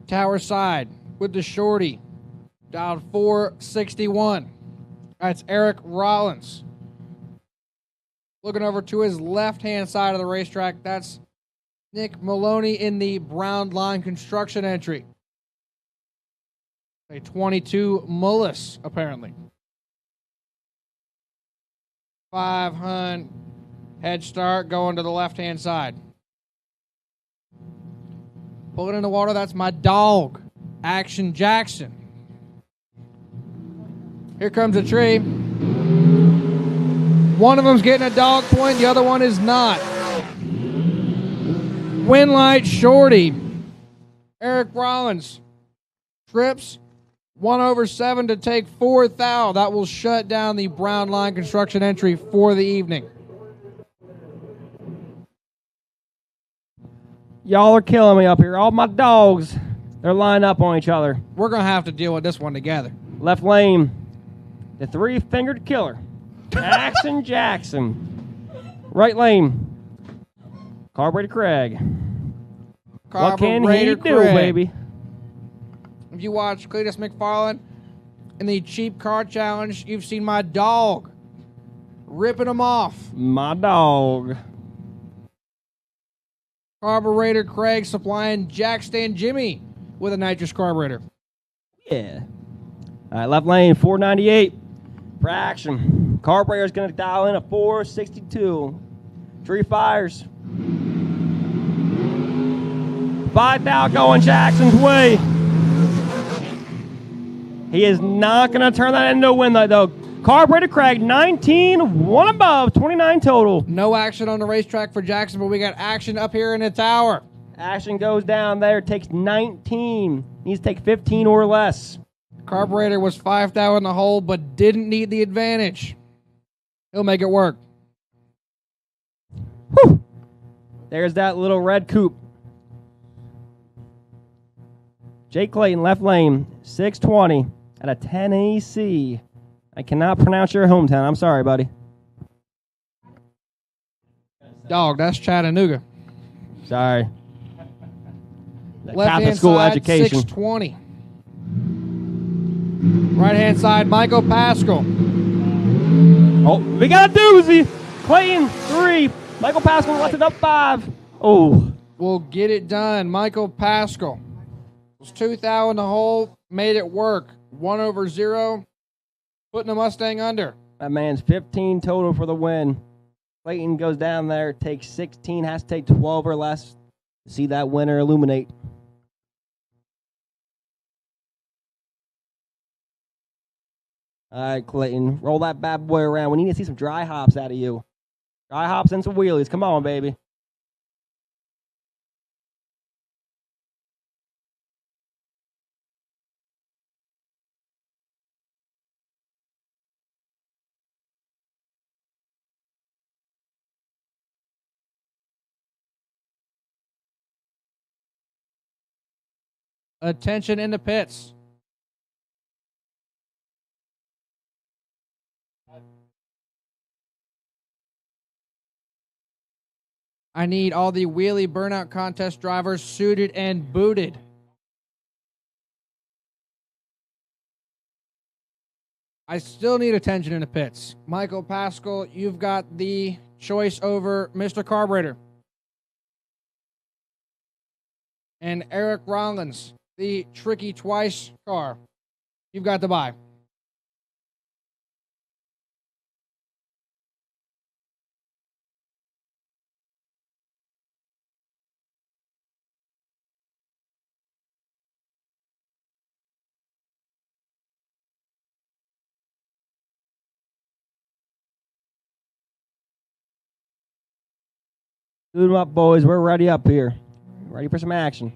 Tower side with the Shorty, dialed 461. That's Eric Rollins. Looking over to his left-hand side of the racetrack, that's Nick Maloney in the Brown Line Construction entry. A 22 Mullis, apparently. 500 head start going to the left-hand side. Pulling in the water, that's my dog, Action Jackson. Here comes a tree. One of them's getting a dog point, the other one is not. Windlight Shorty. Eric Rollins. Trips 1/7 to take 4th thou. That will shut down the Brown Line Construction entry for the evening. Y'all are killing me up here. All my dogs, they're lined up on each other. We're going to have to deal with this one together. Left lane, the three-fingered killer, Action Jackson. Right lane, Carburetor Craig. What can he do, baby? If you watch Cletus McFarland in the Cheap Car Challenge, you've seen my dog ripping them off. My dog. Carburetor Craig supplying Jack Stan Jimmy with a nitrous carburetor. Yeah. All right, left lane, 498 for Action. Carburetor's going to dial in a 462. Tree fires. 5 thou going Jackson's way. He is not going to turn that into a win, though. Carburetor Craig, 19, one above, 29 total. No action on the racetrack for Jackson, but we got action up here in the tower. Action goes down there, takes 19. Needs to take 15 or less. Carburetor was 5 thou in the hole, but didn't need the advantage. He'll make it work. Whew. There's that little red coupe. Jake Clayton, left lane, 620 at a 10 AC. I cannot pronounce your hometown. I'm sorry, buddy. Dog, that's Chattanooga. Sorry. Left-hand side, education. 620. Right-hand side, Michael Pascal. Oh, we got a doozy. Clayton, 3. Michael Pascal left it up 5. Oh. We'll get it done. Michael Pascal. Was 2 thou in the hole. Made it work. 1/0. Putting the Mustang under. That man's 15 total for the win. Clayton goes down there, takes 16, has to take 12 or less to see that winner illuminate. All right, Clayton, roll that bad boy around. We need to see some dry hops out of you. Dry hops and some wheelies. Come on, baby. Attention in the pits. I need all the wheelie burnout contest drivers suited and booted. I still need attention in the pits. Michael Pascal, you've got the choice over Mr. Carburetor. And Eric Rollins, the Tricky Twice car. You've got the bye. Suit 'em up, boys. We're ready up here. Ready for some action.